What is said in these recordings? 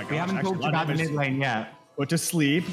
gosh. We haven't talked about the mid lane yet. Put to sleep.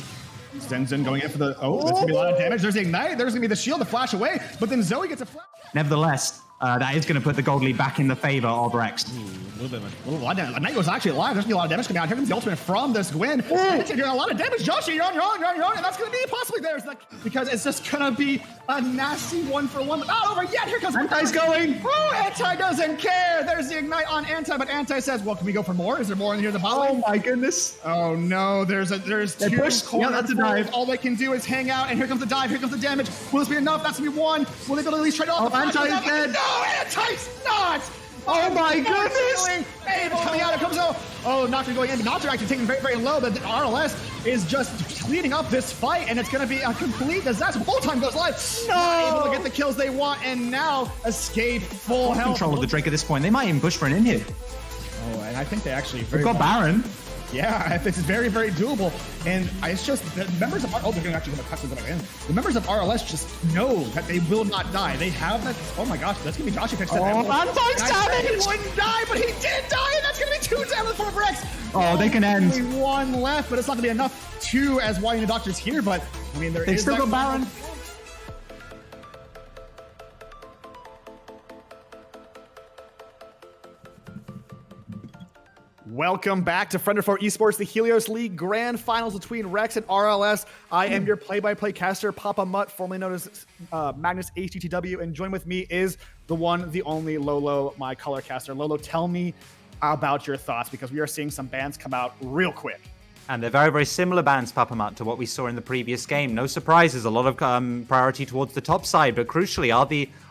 Zenzen going in for the... Oh, that's going to be a lot of damage. There's the Ignite. There's going to be the shield to flash away. But then Zoe gets a flash. Nevertheless, that is going to put the gold lead back in the favor of Rex. A lot of damage. Ignite was actually alive. There's going to be a lot of damage coming out. Here comes the ultimate from this Gwen. It's doing a lot of damage. Joshi, you're on. And that's going to be possibly theirs. Because it's just going to be a nasty 1-for-1. But not over yet. Here comes... Anti's going. Oh, Anti doesn't care. There's the Ignite on Anti. But Anti says, well, can we go for more? Is there more in here in the bot lane? Oh, my goodness. Oh, no. There's two corners. Yeah, that's a dive. All they can do is hang out. And here comes the dive. Here comes the damage. Will this be enough? That's going to be one. Will they be able to at least trade off? Oh, Anti is dead. No, Anti's not. Oh my goodness! Hey, it's coming out. It comes out. Oh, Nocturne going in. But Nocturne actually taking very, very low. But the RLS is just cleaning up this fight, and it's going to be a complete disaster. Full time goes live. No! Not able to get the kills they want, and now Escape full health. Control of the Drake at this point. They might even push for an in here. Oh, and I think they actually We've got Baron. Yeah, it's very, very doable. And it's just the members of they're going to actually cut something in. The members of RLS just know that they will not die. They have that. Oh my gosh, that's going to be Joshi fixed. Oh, Anti's damage! He wouldn't die, but he did die, and that's going to be 2 damage for Rex. Oh, they can end. Only 1 left, but it's not going to be enough. 2 as YU the Doctor's here, but I mean, They've still got Baron. Welcome back to Friend of Four Esports, the Helios League Grand Finals between Rex and RLS. I am your play-by-play caster, Papa Mutt, formerly known as Magnus HTTW, and join with me is the one, the only Lolo, my color caster. Lolo, tell me about your thoughts, because we are seeing some bans come out real quick. And they're very, very similar bans, Papa Mutt, to what we saw in the previous game. No surprises, a lot of priority towards the top side, but crucially,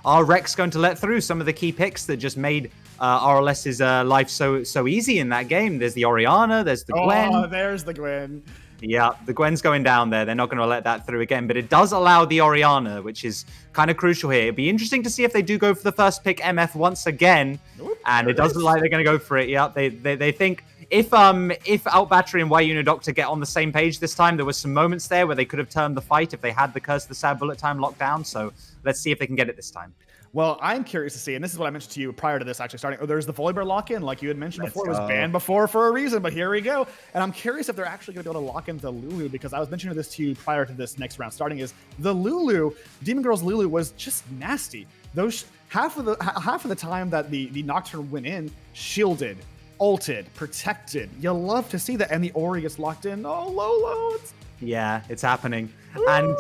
are Rex going to let through some of the key picks that just made RLS's life so easy in that game? There's the Orianna, there's the Gwen. Oh, there's the Gwen. Yeah, the Gwen's going down there. They're not going to let that through again, but it does allow the Orianna, which is kind of crucial here. It'd be interesting to see if they do go for the first pick MF once again, and it does look like they're going to go for it. Yeah, they think if Outbattery and YU Doctor get on the same page this time, there was some moments there where they could have turned the fight if they had the Curse of the Sad Bullet Time locked down. So let's see if they can get it this time. Well, I'm curious to see, and this is what I mentioned to you prior to this actually starting. Oh, there's the Volibear lock-in, like you had mentioned before. It was banned before for a reason, but here we go. And I'm curious if they're actually going to be able to lock in the Lulu, because I was mentioning this to you prior to this next round starting, is the Lulu, Demon Girl's Lulu was just nasty. Those half of the time that the Nocturne went in, shielded, ulted, protected. You love to see that, and the Ori gets locked in. Oh, Lolo. Yeah, it's happening. And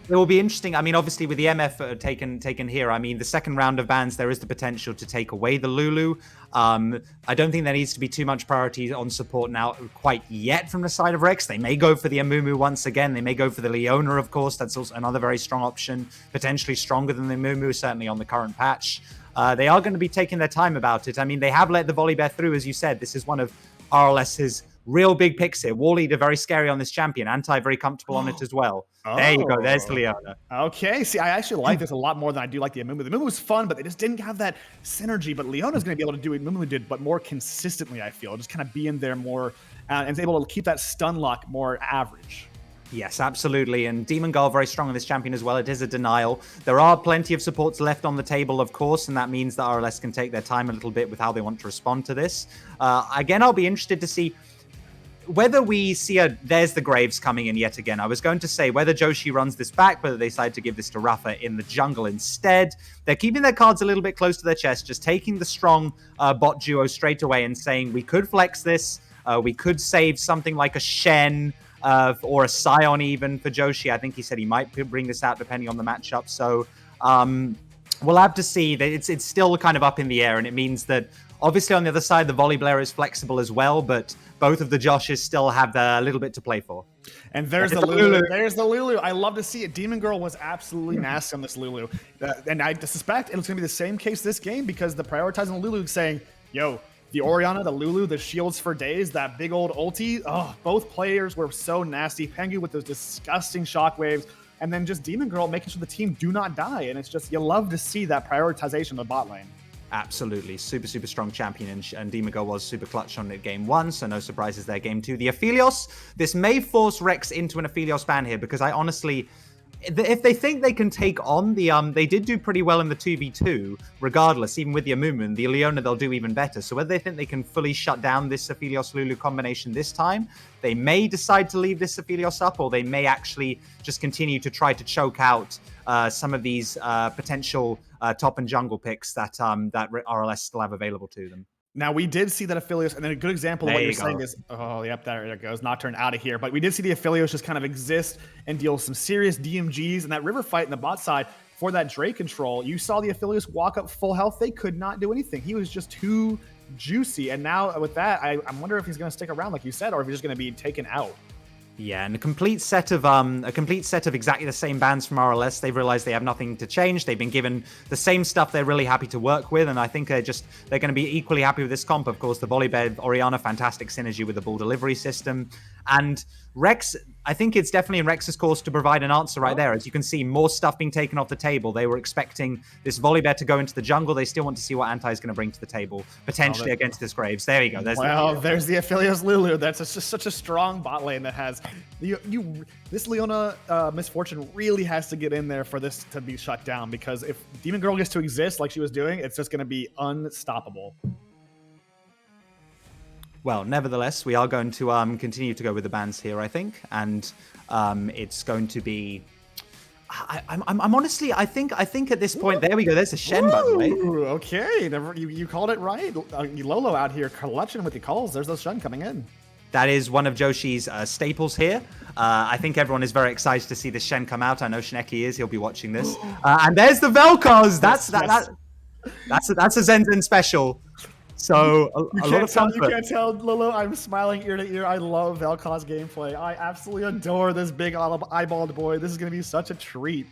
it will be interesting. I mean, obviously, with the MF taken here, I mean, the second round of bans, there is the potential to take away the Lulu. I don't think there needs to be too much priority on support now quite yet from the side of Rex. They may go for the Amumu once again. They may go for the Leona, of course. That's also another very strong option, potentially stronger than the Amumu, certainly on the current patch. They are going to be taking their time about it. I mean, they have let the Volibear through, as you said. This is one of RLS's real big picks here. War Leader, very scary on this champion. Anti, very comfortable on it as well. There you go. There's the Leona. Okay. See, I actually like this a lot more than I do like the Amumu. The Amumu was fun, but they just didn't have that synergy. But Leona's going to be able to do what Amumu did, but more consistently, I feel. Just kind of be in there more and is able to keep that stun lock more average. Yes, absolutely. And Demon Girl, very strong on this champion as well. It is a denial. There are plenty of supports left on the table, of course, and that means that RLS can take their time a little bit with how they want to respond to this. Again, I'll be interested to see whether we see there's the Graves coming in yet again. I was going to say whether Joshi runs this back, whether they decide to give this to Rafa in the jungle instead. They're keeping their cards a little bit close to their chest, just taking the strong bot duo straight away and saying, we could flex this. We could save something like a Shen or a Scion even for Joshi. I think he said he might bring this out depending on the matchup. So we'll have to see. That it's still kind of up in the air, and it means that obviously on the other side, the Volibear is flexible as well, but both of the Joshes still have a little bit to play for. And there's the Lulu. There's the Lulu. I love to see it. Demon Girl was absolutely nasty on this Lulu. And I suspect it's going to be the same case this game, because the prioritizing Lulu saying, yo, the Orianna, the Lulu, the shields for days, that big old ulti. Oh, both players were so nasty. Pengu with those disgusting shockwaves. And then just Demon Girl making sure the team do not die. And it's just, you love to see that prioritization of the bot lane. Absolutely. Super, super strong champion, and Demon Girl was super clutch on it game 1, so no surprises there game 2. The Helios, this may force Rex into an Helios ban here, because I honestly, if they think they can take on the they did do pretty well in the 2v2 regardless, even with the Amumu, the Leona they'll do even better. So whether they think they can fully shut down this Helios Lulu combination this time, they may decide to leave this Helios up, or they may actually just continue to try to choke out some of these potential top and jungle picks that that RLS still have available to them. Now, we did see that Helios, and then a good example of what you're saying is, oh, yep, there it goes, Nocturne out of here. But we did see the Helios just kind of exist and deal with some serious DMGs, and that river fight in the bot side for that Drake control. You saw the Helios walk up full health. They could not do anything. He was just too juicy. And now with that, I wonder if he's going to stick around, like you said, or if he's just going to be taken out. Yeah, and a complete set of exactly the same bans from RLS. They've realized they have nothing to change. They've been given the same stuff they're really happy to work with, and I think they're going to be equally happy with this comp. Of course, the Volibear Orianna, fantastic synergy with the ball delivery system, and Rex. I think it's definitely in Rex's course to provide an answer right there. As you can see, more stuff being taken off the table. They were expecting this Volibear to go into the jungle. They still want to see what Anti is going to bring to the table, potentially against this Graves. There you go. There's the Helios Lulu. That's just such a strong bot lane that has this Leona Misfortune really has to get in there for this to be shut down, because if Demon Girl gets to exist like she was doing, it's just going to be unstoppable. Well, nevertheless, we are going to continue to go with the bans here, I think, and it's going to be. I'm honestly, I think at this point, there we go. There's a Shen, by the way. Okay, you called it right. Lolo out here clutching with the calls. There's those Shen coming in. That is one of Joshi's staples here. I think everyone is very excited to see this Shen come out. I know Shineki is. He'll be watching this. And there's the Vel'Koz. That's a Zenzen special. So a lot of comfort. You can't tell, Lolo, I'm smiling ear to ear. I love Vel'Koz gameplay. I absolutely adore this big eyeballed boy. This is going to be such a treat.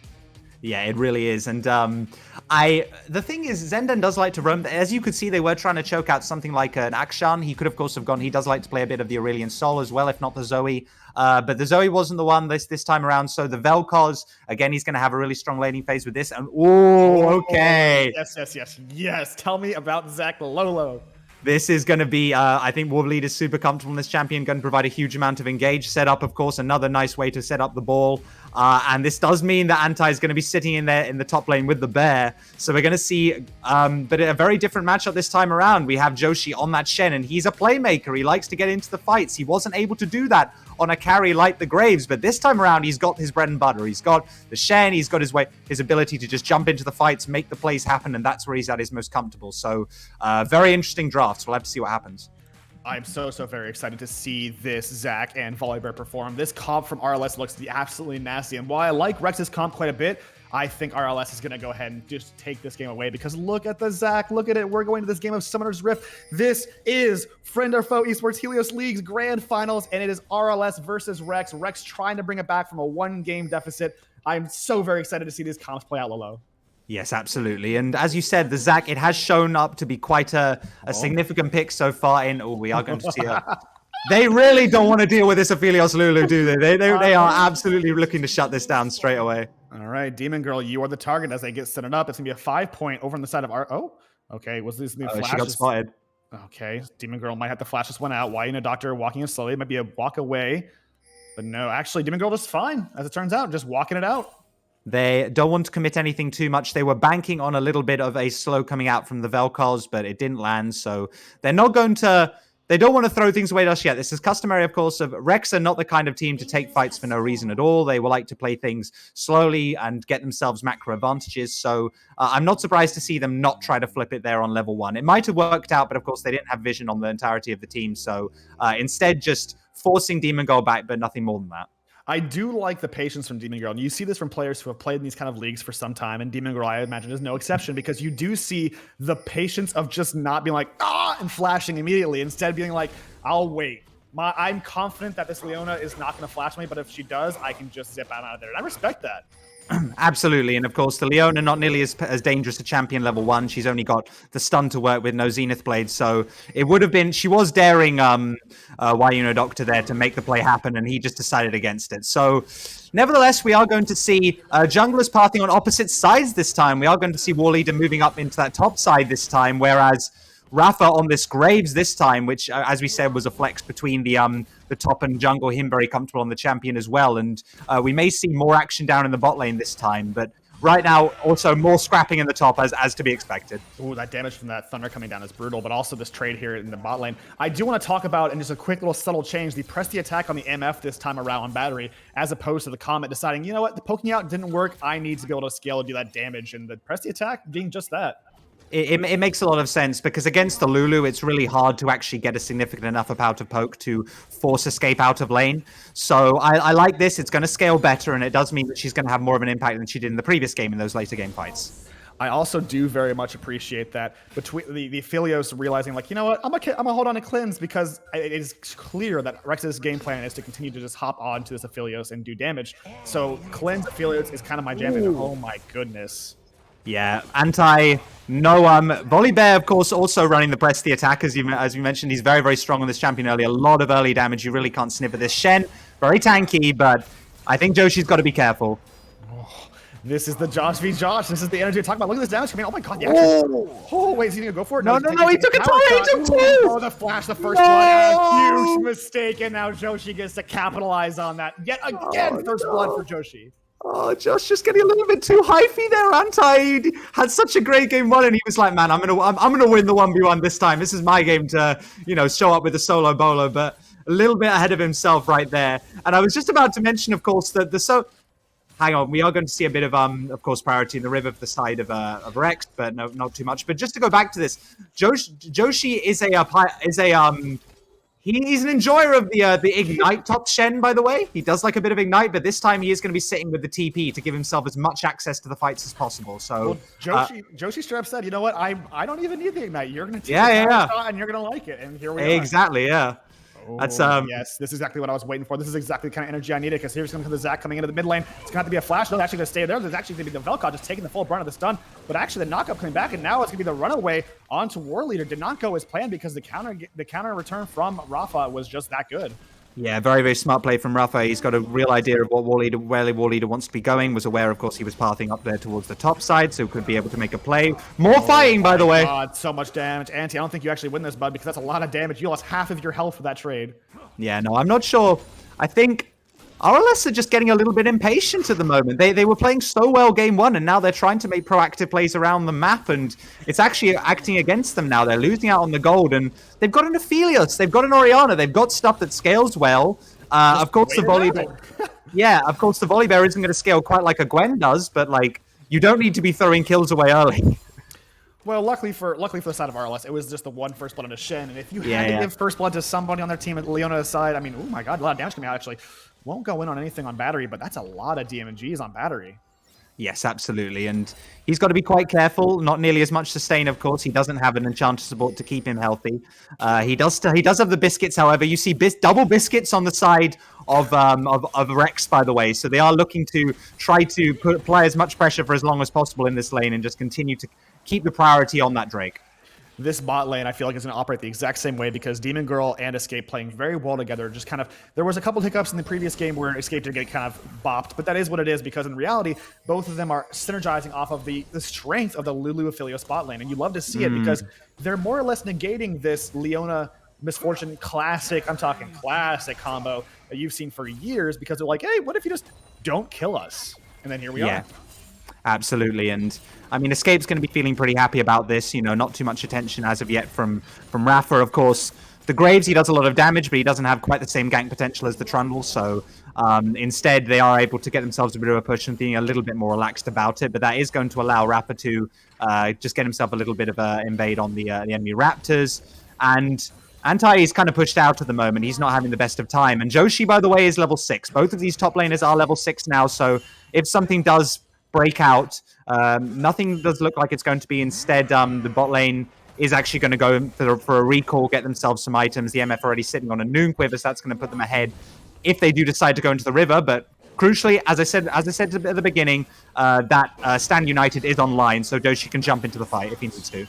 Yeah, it really is. And the thing is, Zenden does like to roam. As you could see, they were trying to choke out something like an Akshan. He could, of course, have gone. He does like to play a bit of the Aurelion Sol as well, if not the Zoe. But the Zoe wasn't the one this time around. So the Vel'Koz, again, he's going to have a really strong laning phase with this. And okay. Yes. Tell me about Zach Lolo. This is going to be, I think Warlead is super comfortable in this champion, going to provide a huge amount of engage setup, of course, another nice way to set up the ball. And this does mean that Anti is going to be sitting in there in the top lane with the bear. So we're going to see, but a very different matchup this time around. We have Joshi on that Shen, and he's a playmaker. He likes to get into the fights. He wasn't able to do that on a carry like the Graves, but this time around, he's got his bread and butter. He's got the Shen, he's got his ability to just jump into the fights, make the plays happen, and that's where he's at his most comfortable. So very interesting drafts. We'll have to see what happens. I'm so very excited to see this Zach and Volibear perform. This comp from RLS looks absolutely nasty, and while I like Rex's comp quite a bit, I think RLS is going to go ahead and just take this game away, because look at the Zach. Look at it. We're going to this game of Summoner's Rift. This is Friend or Foe Esports Helios League's grand finals, and it is RLS versus Rex. Rex trying to bring it back from a one-game deficit. I'm so very excited to see these comps play out, Lolo. Yes, absolutely. And as you said, the Zach, it has shown up to be quite a significant pick so far in. Oh, we are going to see They really don't want to deal with this Helios Lulu, do they? They are absolutely looking to shut this down straight away. All right, Demon Girl, you are the target as they get set it up. It's going to be a 5-point over on the side of our... Oh, okay. Was this new flash? She got spotted. Okay, Demon Girl might have to flash this one out. Why, Doctor walking in slowly. It might be a walk away. But no, actually, Demon Girl is fine, as it turns out. Just walking it out. They don't want to commit anything too much. They were banking on a little bit of a slow coming out from the Vel'Koz, but it didn't land. So they're not going to... They don't want to throw things away just yet. This is customary, of course, of Rex are not the kind of team to take fights for no reason at all. They will like to play things slowly and get themselves macro advantages. So I'm not surprised to see them not try to flip it there on level 1. It might have worked out, but of course they didn't have vision on the entirety of the team. So instead just forcing Demon Girl back, but nothing more than that. I do like the patience from Demon Girl. And you see this from players who have played in these kind of leagues for some time. And Demon Girl, I imagine, is no exception, because you do see the patience of just not being like, and flashing immediately. Instead being like, I'll wait. I'm confident that this Leona is not going to flash me, but if she does, I can just zip out of there. And I respect that. Absolutely. And of course, the Leona, not nearly as dangerous a champion level 1. She's only got the stun to work with, no Zenith Blade. So it would have been, she was daring Doctor there to make the play happen, and he just decided against it. So nevertheless, we are going to see junglers pathing on opposite sides this time. We are going to see Warleader moving up into that top side this time, whereas Rafa on this Graves this time, which, as we said, was a flex between the top and jungle, him very comfortable on the champion as well. And we may see more action down in the bot lane this time, but right now, also more scrapping in the top as to be expected. Ooh, that damage from that Thunder coming down is brutal, but also this trade here in the bot lane. I do want to talk about, and just a quick little subtle change, the press the attack on the MF this time around on battery, as opposed to the Comet deciding, you know what, the poking out didn't work, I need to be able to scale and do that damage, and the press the attack being just that. It makes a lot of sense because against the Lulu, it's really hard to actually get a significant enough amount of poke to force escape out of lane. So I like this. It's going to scale better, and it does mean that she's going to have more of an impact than she did in the previous game in those later game fights. I also do very much appreciate that between the Helios realizing, like, you know what, I'm gonna hold on to Cleanse because it is clear that Rex's game plan is to continue to just hop on to this Helios and do damage. So Cleanse Helios is kind of my jam. Oh my goodness. Yeah, Volibear, of course, also running the press the attack, as we mentioned. He's very, very strong on this champion early. A lot of early damage. You really can't snip at this. Shen, very tanky, but I think Joshi's got to be careful. Oh, this is the Josh v. Josh. This is the energy we're talking about. Look at this damage coming. Oh my god, yeah. Oh, wait, is he going to go for it? No, he took a turret. He took two. Oh, the flash, the first blood. A huge mistake, and now Joshi gets to capitalize on that. Yet again, first blood for Joshi. Oh, Josh just getting a little bit too hypey there, He had such a great game one, and he was like, man, I'm gonna win the 1v1 this time. This is my game to, show up with a solo bolo, but a little bit ahead of himself right there. And I was just about to mention, of course, that hang on, we are going to see a bit of course, priority in the river for the side of Rex, but no, not too much. But just to go back to this, Joshi he's an enjoyer of the Ignite top Shen, by the way. He does like a bit of Ignite, but this time he is going to be sitting with the TP to give himself as much access to the fights as possible. So Joshi straight up said, you know what, I don't even need the Ignite. You're going to take shot and you're going to like it. And here we are. Exactly, yeah. That's yes, this is exactly what I was waiting for. This is exactly the kind of energy I needed, because here's going to come the Zac coming into the mid lane. It's going to have to be a flash. No, actually going to stay there. There's actually going to be the Vel'Koz just taking the full brunt of the stun. But actually the knockup coming back, and now it's going to be the runaway onto War Leader. Did not go as planned because the counter return from Rafa was just that good. Yeah, very, very smart play from Rafa. He's got a real idea of what where War Leader wants to be going. Was aware, of course, he was pathing up there towards the top side, so could be able to make a play. More fighting, by the way. God, so much damage. Anti, I don't think you actually win this, bud, because that's a lot of damage. You lost half of your health for that trade. Yeah, no, I'm not sure. I think RLS are just getting a little bit impatient at the moment. They were playing so well game one, and now they're trying to make proactive plays around the map, and it's actually acting against them now. They're losing out on the gold, and they've got an Helios, they've got an Orianna, they've got stuff that scales well. Of course, the Volibear. Yeah, of course, the Volibear isn't going to scale quite like a Gwen does, but like you don't need to be throwing kills away early. Well, luckily for the side of RLS, it was just the one first blood on a Shen, and if you had to give first blood to somebody on their team at Leona's side, I mean, oh my god, a lot of damage coming out actually. Won't go in on anything on battery, but that's a lot of DMGs on battery. Yes, absolutely, and he's got to be quite careful. Not nearly as much sustain, of course. He doesn't have an enchanter support to keep him healthy. He does have the biscuits, however. You see double biscuits on the side of Rex, by the way. So they are looking to try to apply as much pressure for as long as possible in this lane and just continue to keep the priority on that Drake. This bot lane, I feel like, is going to operate the exact same way, because Demon Girl and Escape playing very well together. Just kind of, there was a couple hiccups in the previous game where Escape did get kind of bopped, but that is what it is, because in reality, both of them are synergizing off of the strength of the Lulu Helios bot lane, and you love to see it because they're more or less negating this Leona Misfortune classic, I'm talking classic combo that you've seen for years, because they're like, hey, what if you just don't kill us? And then here we are. Absolutely, and I mean, Escape's going to be feeling pretty happy about this. Not too much attention as of yet from Rafa. Of course, the Graves, he does a lot of damage, but he doesn't have quite the same gank potential as the Trundle. So instead, they are able to get themselves a bit of a push and being a little bit more relaxed about it. But that is going to allow Rafa to just get himself a little bit of an invade on the enemy Raptors. And Anti is kind of pushed out at the moment. He's not having the best of time. And Joshi, by the way, is level 6. Both of these top laners are level 6 now. So if something does break out, nothing does look like it's going to be. Instead, the bot lane is actually going to go for a recall, get themselves some items. The MF already sitting on a Noon Quiver, so that's going to put them ahead if they do decide to go into the river. But crucially, as I said at the beginning, that Stand United is online, so Joshi can jump into the fight if he needs to.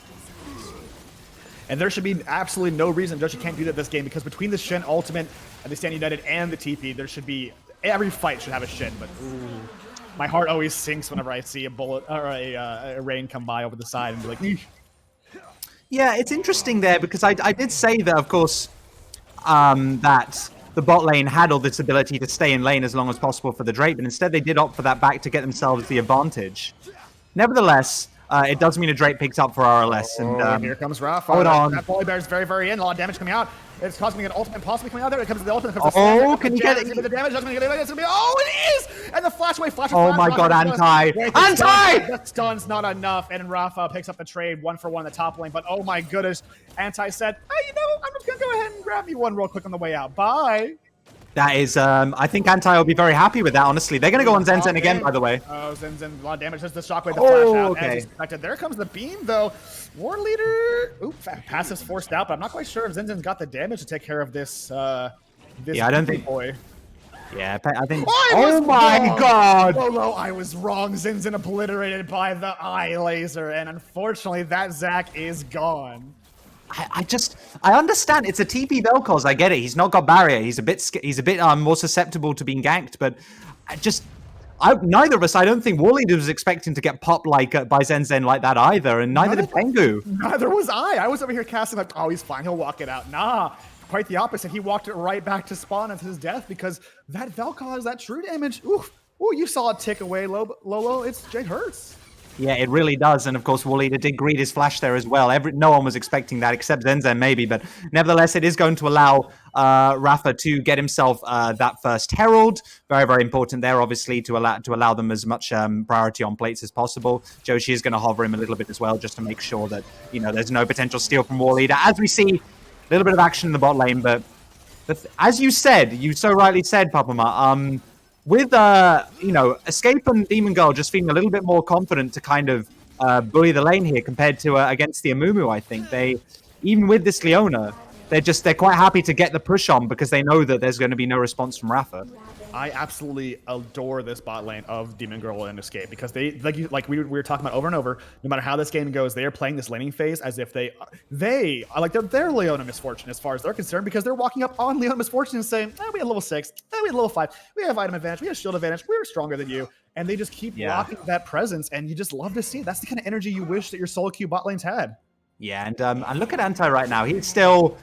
And there should be absolutely no reason Joshi can't do that this game, because between the Shen ultimate and the Stand United and the TP, there should be, every fight should have a Shen, but ooh. My heart always sinks whenever I see a bullet or a rain come by over the side and be like, eesh. Yeah, it's interesting there because I did say that, of course, that the bot lane had all this ability to stay in lane as long as possible for the Drake, but instead they did opt for that back to get themselves the advantage. Nevertheless, it does mean a Drake picks up for RLS. And here comes Rafa. Hold on. That Volibear is very, very in. A lot of damage coming out. It's costing me an ultimate possibly coming out there. It comes to the ultimate. Oh, can you get it? The damage doesn't get it. It's going to be. Oh, it is! And the flash away. Oh my god, Anti! Anti! The stun's not enough. And Rafa picks up the trade 1-for-1 in the top lane. But oh my goodness. Anti said, oh, you know, I'm just going to go ahead and grab me one real quick on the way out. Bye. That is, I think Anti will be very happy with that, honestly. They're going to go on Zen Zen again, by the way. Oh, Zen Zen, a lot of damage. Just the shockwave, the flash out, okay. as expected. There comes the beam, though. War Leader, passive's forced out, but I'm not quite sure if Zen Zen's got the damage to take care of this, yeah, I don't think... boy. Yeah, I think... Oh my god! Lolo, I was wrong. Zen Zen obliterated by the eye laser, and unfortunately, that Zac is gone. I understand it's a TP Vel'Koz. I get it. He's not got barrier. He's a bit more susceptible to being ganked. But neither of us. I don't think War Leader was expecting to get popped like by Zen Zen like that either, and neither did Pengu. Neither was I. I was over here casting like, oh, he's fine. He'll walk it out. Nah, quite the opposite. He walked it right back to spawn into his death because that Vel'Koz, that true damage. Ooh, you saw it tick away, Lolo. It hurts. Yeah, it really does. And of course, War Leader did greet his flash there as well. No one was expecting that except Zen Zen maybe. But nevertheless, it is going to allow Rafa to get himself that first Herald. Very, very important there, obviously, to allow them as much priority on plates as possible. Joshi is going to hover him a little bit as well, just to make sure that, you know, there's no potential steal from War Leader. As we see, a little bit of action in the bot lane. But as you said, you so rightly said, Papama, with, you know, Escape and Demon Girl just feeling a little bit more confident to kind of bully the lane here compared to against the Amumu, I think. Even with this Leona, they're quite happy to get the push on because they know that there's going to be no response from Rafa. I absolutely adore this bot lane of Demon Girl and Escape because they, like we were talking about over and over, no matter how this game goes, they are playing this laning phase as if they're Leona Misfortune as far as they're concerned because they're walking up on Leona Misfortune and saying, we had level 6, we had level 5, we have item advantage, we have shield advantage, we're stronger than you. And they just keep blocking that presence, and you just love to see it. That's the kind of energy you wish that your solo queue bot lanes had. Yeah, and look at Anti right now. He's still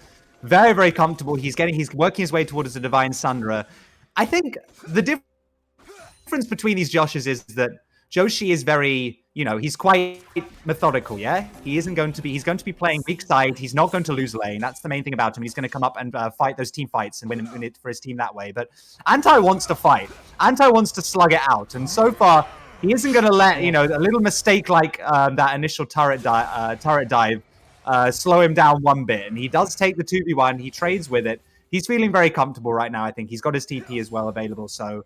very, very comfortable. He's working his way towards the Divine Sundra. I think the difference between these Joshes is that Joshi is very, you know, he's quite methodical, yeah? He's going to be playing weak side. He's not going to lose lane. That's the main thing about him. He's going to come up and fight those team fights and win it for his team that way. But Anti wants to fight. Anti wants to slug it out. And so far, he isn't going to let, you know, a little mistake like that initial turret dive slow him down one bit. And he does take the 2v1. He trades with it. He's feeling very comfortable right now, I think. He's got his TP as well available, so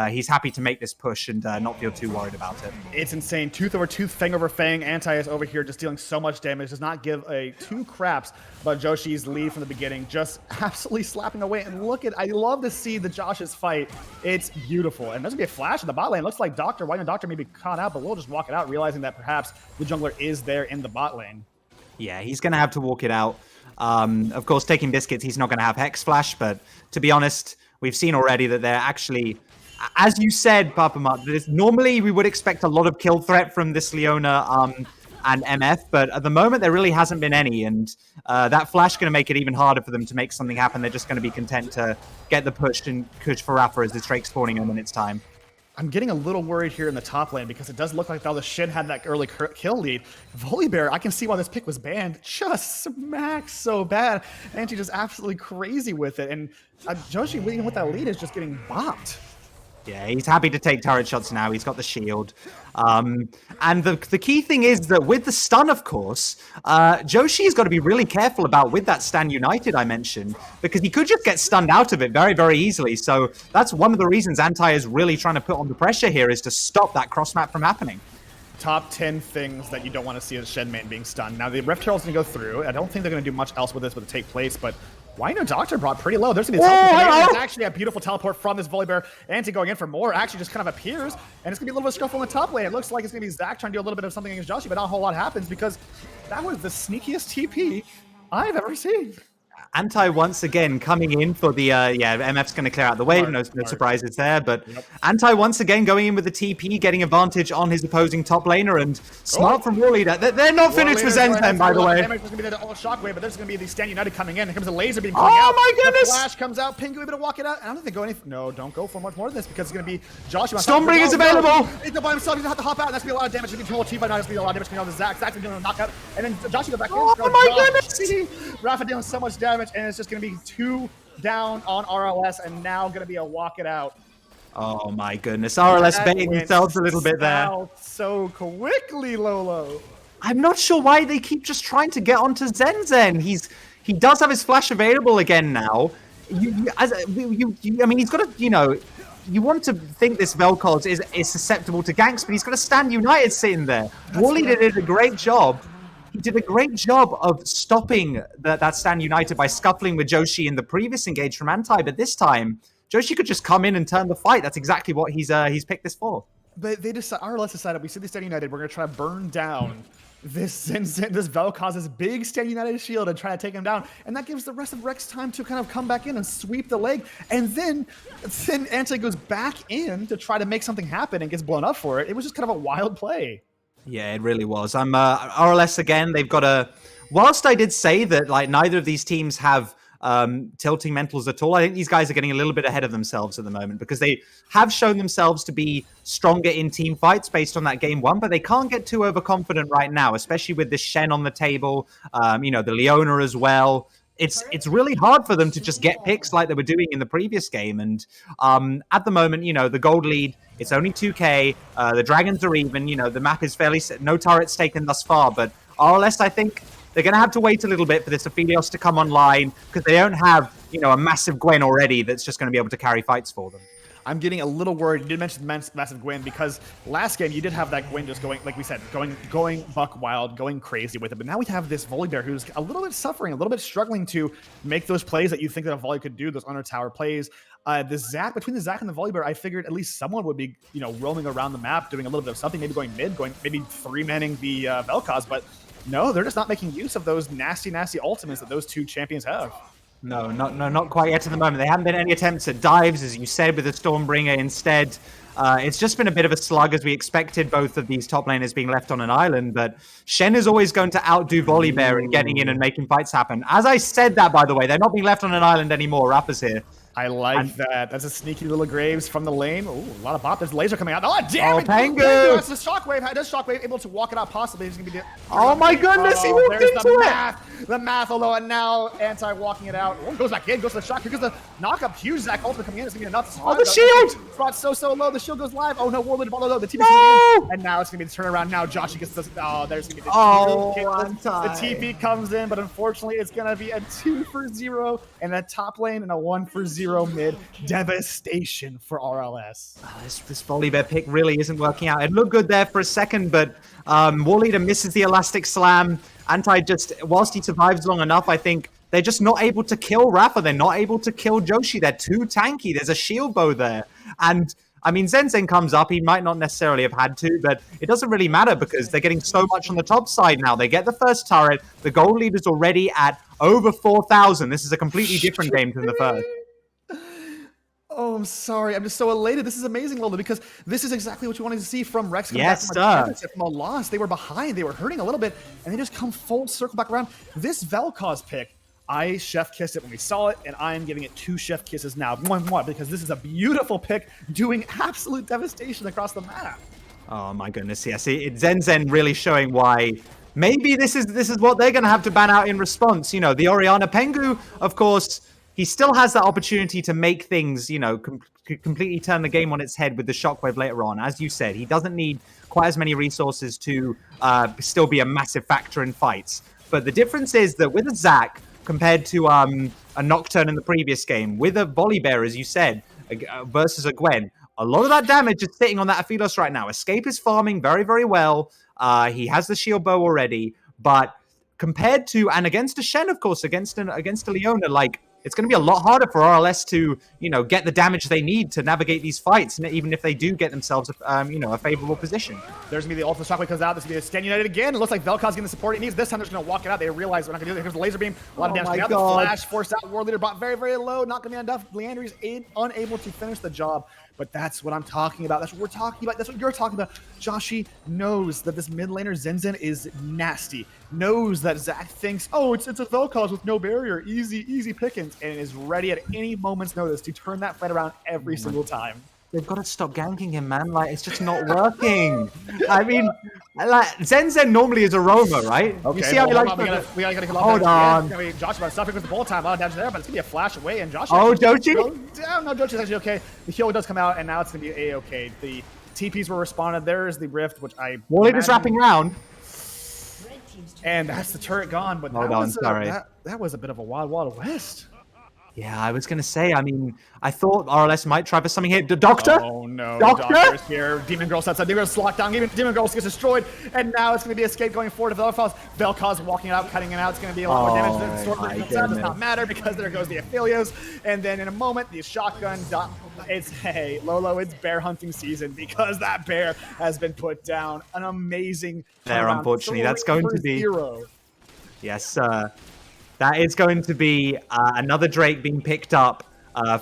he's happy to make this push and not feel too worried about it. It's insane. Tooth over tooth, fang over fang. Anti is over here just dealing so much damage. Does not give a two craps about Joshi's lead from the beginning. Just absolutely slapping away. And look at, I love to see the Josh's fight. It's beautiful. And there's going to be a flash in the bot lane. Looks like Doctor, White and Doctor may be caught out, but we'll just walk it out, realizing that perhaps the jungler is there in the bot lane. Yeah, he's going to have to walk it out. Of course, taking Biscuits, he's not going to have Hex Flash, but to be honest, we've seen already that they're actually, as you said, Papama, normally we would expect a lot of kill threat from this Leona and MF, but at the moment there really hasn't been any, and that Flash going to make it even harder for them to make something happen. They're just going to be content to get the push and push for Rafa as this Drake's spawning in its time. I'm getting a little worried here in the top lane because it does look like the Shin had that early kill lead. Volibear, I can see why this pick was banned. Just smacks so bad. And she's just absolutely crazy with it. And Joshi, even with that lead, is just getting bopped. Yeah, he's happy to take turret shots now. He's got the shield. And the key thing is that with the stun, of course, Joshi's got to be really careful about with that Stand United I mentioned, because he could just get stunned out of it very, very easily. So that's one of the reasons Anti is really trying to put on the pressure here, is to stop that cross map from happening. Top 10 things that you don't want to see as Shen main being stunned. Now, the Rift Herald's going to go through. I don't think they're going to do much else with this but to take place, but Wino Doctor brought pretty low. There's going to be There's actually a beautiful teleport from this Volibear. Anti going in for more. Actually just kind of appears, and it's going to be a little bit of scuffle in the top lane. It looks like it's going to be Zac trying to do a little bit of something against Joshi, but not a whole lot happens because that was the sneakiest TP I've ever seen. Anti once again coming in for the, MF's going to clear out the wave. No surprises there. But Anti once again going in with the TP, getting advantage on his opposing top laner. And smart from War Leader. They're not finished with Zen, by the way. There's going to be the shockwave, but there's going to be the Stand United coming in. Here comes the laser beam coming out. Oh my goodness! The flash comes out. Pingu able to walk it out. I don't think they go any. No, don't go for much more than this because it's going to be Joshua. Stormbringer's available. He's by himself. He's going to have to hop out. And that's going to be a lot of damage. It's going to be whole team fight now. It's going to be a lot of damage coming out of Zach. Zach's going to knock out. And then Joshua goes back in. Oh my goodness! Rafa dealing so much damage, and it's just going to be 2 down on RLS, and now going to be a walk it out. Oh my goodness. RLS baiting themselves a little bit there. So quickly, Lolo. I'm not sure why they keep just trying to get onto Zen. He does have his flash available again now. I mean, he's got to, you want to think this Vel'Koz is susceptible to ganks, but he's got to Stand United sitting there. Wally did a great job. He did a great job of stopping that Stand United by scuffling with Joshi in the previous engage from Anti, but this time, Joshi could just come in and turn the fight. That's exactly what he's picked this for. But RLS decided, we see the Stand United, we're going to try to burn down this Vel'Koz's big Stand United shield and try to take him down. And that gives the rest of Rex time to kind of come back in and sweep the leg. And then Anti goes back in to try to make something happen and gets blown up for it. It was just kind of a wild play. Yeah, it really was. I'm RLS again. They've got a. Whilst I did say that like neither of these teams have tilting mentals at all, I think these guys are getting a little bit ahead of themselves at the moment because they have shown themselves to be stronger in team fights based on that game 1, but they can't get too overconfident right now, especially with this Shen on the table. The Leona as well. It's really hard for them to just get picks like they were doing in the previous game. And at the moment, the gold lead, it's only 2k. The Dragons are even. The map is fairly set. No turrets taken thus far. But RLS, I think they're going to have to wait a little bit for this Helios to come online because they don't have, a massive Gwen already that's just going to be able to carry fights for them. I'm getting a little worried. You did mention massive Gwen because last game you did have that Gwen just going, like we said, going buck wild, going crazy with it. But now we have this Volibear who's a little bit suffering, a little bit struggling to make those plays that you think that a Volley could do, those under tower plays. Between the Zac and the Volibear, I figured at least someone would be, roaming around the map, doing a little bit of something, maybe going mid, maybe 3-manning the Vel'Koz. But no, they're just not making use of those nasty ultimates that those two champions have. No, not quite yet at the moment. There haven't been any attempts at dives, as you said, with the Stormbringer. Instead, it's just been a bit of a slug, as we expected, both of these top laners being left on an island. But Shen is always going to outdo Volibear in getting in and making fights happen. As I said that, by the way, they're not being left on an island anymore. Rapper's here. I like that. That's a sneaky little Graves from the lane. Ooh, a lot of bop. There's laser coming out. Oh, damn it! Pangu! That's the Shockwave. Does Shockwave able to walk it out possibly? He's going to be oh my goodness, he walked into it! The math, although, and now Anti walking it out. Oh, goes back in, goes to the shock. Because the knock-up, huge Zac ultimate coming in. It's going to be enough. Oh, the shield! Spot so low. The shield goes live. Oh, no, Warlord, low. The TP is coming in. And now it's going to be the turnaround. Now Joshi gets this. Oh, there's going to be the TP comes in, but unfortunately, it's going to be a 2-for-0 and a top lane and a 1-for-0 mid. Devastation for RLS. This Volibear pick really isn't working out. It looked good there for a second, but War Leader misses the elastic slam. Anti whilst he survives long enough, I think they're just not able to kill Rafa. They're not able to kill Joshi. They're too tanky. There's a shield bow there. And I mean, Zen comes up. He might not necessarily have had to, but it doesn't really matter because they're getting so much on the top side now. They get the first turret. The gold leader's already at over 4,000. This is a completely different game than the first. Oh, I'm sorry. I'm just so elated. This is amazing, Lola, because this is exactly what you wanted to see from Rex. Yes, sir. From a loss. They were behind. They were hurting a little bit, and they just come full circle back around. This Vel'Koz pick, I chef-kissed it when we saw it, and I am giving it 2 chef kisses now. One, because this is a beautiful pick doing absolute devastation across the map. Oh, my goodness. Yeah, see, Zen really showing why maybe this is what they're going to have to ban out in response. The Orianna Pengu, of course, he still has that opportunity to make things, completely turn the game on its head with the Shockwave later on. As you said, he doesn't need quite as many resources to still be a massive factor in fights. But the difference is that with a Zac, compared to a Nocturne in the previous game, with a Volibear, as you said, versus a Gwen, a lot of that damage is sitting on that Helios right now. Escape is farming very, very well. He has the shield bow already, but compared to, and against a Shen, of course, against a Leona, like, it's going to be a lot harder for RLS to, get the damage they need to navigate these fights, and even if they do get themselves, a favorable position. There's going to be the ultimate shockwave comes out. This is going to be a Stand United again. It looks like Velkoz's getting the support it needs. This time they're just going to walk it out. They realize we're not going to do it. Here's the laser beam. A lot of damage coming out. The flash forced out. World Leader brought very, very low. Not going to be enough. Leandry's unable to finish the job. But that's what I'm talking about. That's what we're talking about. That's what you're talking about. Joshi knows that this mid laner Zenzen is nasty. Knows that Zach thinks, oh, it's a Velkoz with no barrier. Easy pickings. And is ready at any moment's notice to turn that fight around every single time. They've got to stop ganking him, man. Like, it's just not working. I mean, like, Zenzen normally is a roamer, right? Okay, you see how he likes we gotta Hold on. Josh about stopping with the ball time. A lot of damage there, but it's gonna be a flash away, and Josh. Oh, Dochi? No, Dochi's actually okay. The heal does come out, and now it's gonna be a-okay. The TPs were responded. There's the rift, which I. Warlid is wrapping around. And that's the turret gone, but that was a bit of a wild west. Yeah, I was going to say, I mean, I thought RLS might try for something here. The Doctor? Oh, no. Doctor's here. Demon Girl sets up. Demon Girl's locked down. Demon Girl gets destroyed. And now it's going to be escape going forward to Velkoz. Velkoz walking it out, cutting it out. It's going to be a lot more damage. The sword does not matter because there goes the Helios. And then in a moment, the shotgun. Hey, Lolo, it's bear hunting season because that bear has been put down. An amazing there, unfortunately. That's going to be. Hero. Yes, that is going to be another Drake being picked up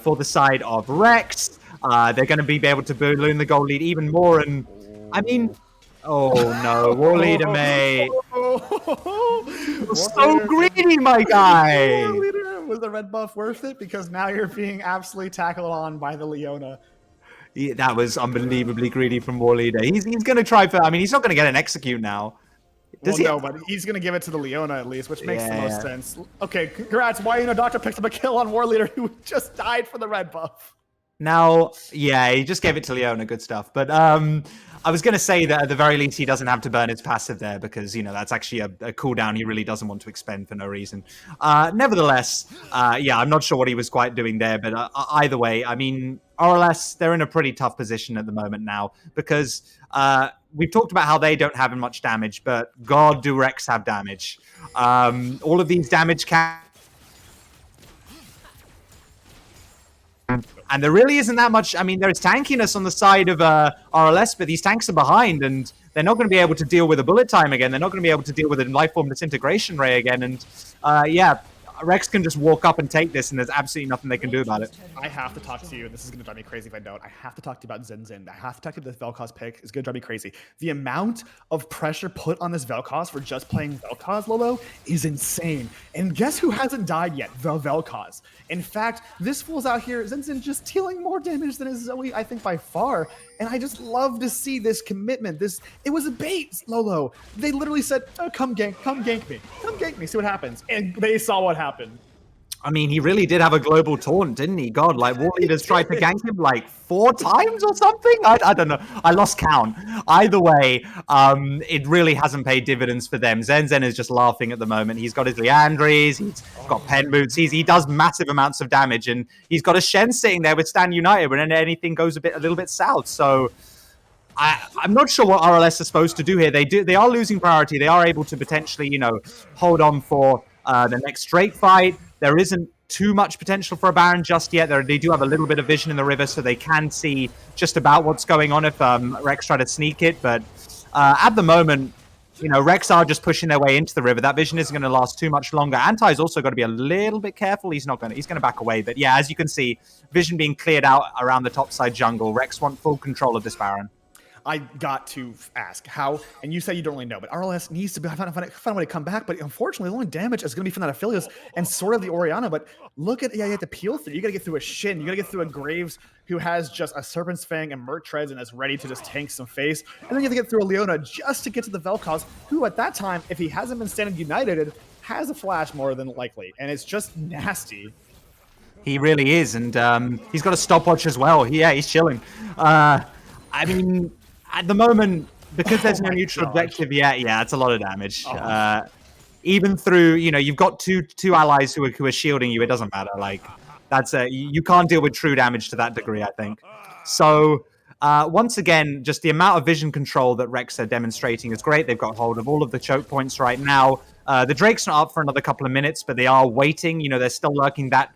for the side of Rex. They're going to be able to balloon the goal lead even more. And I mean, oh no, War Leader, mate. So greedy, my guy. War Leader, was the red buff worth it? Because now you're being absolutely tackled on by the Leona. Yeah, that was unbelievably greedy from War Leader. He's going to try for, I mean, he's not going to get an execute now. No, but he's going to give it to the Leona at least, which makes the most sense. Okay, congrats. Doctor picks up a kill on War Leader who just died for the red buff. Now, yeah, he just gave it to Leona. Good stuff. But I was going to say that at the very least he doesn't have to burn his passive there because, that's actually a cooldown he really doesn't want to expend for no reason. Nevertheless, yeah, I'm not sure what he was quite doing there. But either way, I mean, RLS, they're in a pretty tough position at the moment now because we've talked about how they don't have much damage, but God, do Rex have damage. All of these damage can... And there really isn't that much. I mean, there's tankiness on the side of RLS, but these tanks are behind, and they're not going to be able to deal with a bullet time again. They're not going to be able to deal with a lifeform disintegration ray again. And yeah, Rex can just walk up and take this, and there's absolutely nothing they can do about it. I have to talk to you, and this is going to drive me crazy if I don't. I have to talk to you about Zenzen. I have to talk to you about this Velkoz pick. It's going to drive me crazy. The amount of pressure put on this Velkoz for just playing Velkoz, Lolo, is insane. And guess who hasn't died yet? The Velkoz. In fact, this fool's out here, Zenzen just dealing more damage than his Zoe, I think, by far. And I just love to see this commitment. It was a bait, Lolo. They literally said, oh, come gank me. Come gank me, see what happens. And they saw what happened. I mean, he really did have a global taunt, didn't he? God, like, War Leaders tried to gank him like 4 times or something? I don't know. I lost count. Either way, it really hasn't paid dividends for them. Zenzen is just laughing at the moment. He's got his Leandries, he's got pen boots, he does massive amounts of damage, and he's got a Shen sitting there with Stand United when anything goes a little bit south. So I'm not sure what RLS is supposed to do here. They are losing priority. They are able to potentially, hold on for the next Drake fight. There isn't too much potential for a Baron just yet. They do have a little bit of vision in the river, so they can see just about what's going on if Rex try to sneak it. But at the moment, Rex are just pushing their way into the river. That vision isn't going to last too much longer. Antai's also got to be a little bit careful. He's going to back away. But yeah, as you can see, vision being cleared out around the topside jungle. Rex want full control of this Baron. I got to ask how, and you say you don't really know, but RLS needs to find a way to come back. But unfortunately, the only damage is going to be from that Helios and sort of the Orianna. But look at, you have to peel through. You got to get through a Shin. You got to get through a Graves who has just a Serpent's Fang and Mert Treads and is ready to just tank some face. And then you have to get through a Leona just to get to the Velkoz, who at that time, if he hasn't been standing united, has a flash more than likely. And it's just nasty. He really is. And he's got a stopwatch as well. Yeah, he's chilling. I mean... At the moment, because there's no neutral objective yet, yeah, it's a lot of damage. Even through, you've got two allies who are shielding you, it doesn't matter. Like, you can't deal with true damage to that degree, I think. So, once again, just the amount of vision control that Rex are demonstrating is great. They've got hold of all of the choke points right now. The Drake's not up for another couple of minutes, but they are waiting. You know, they're still lurking. That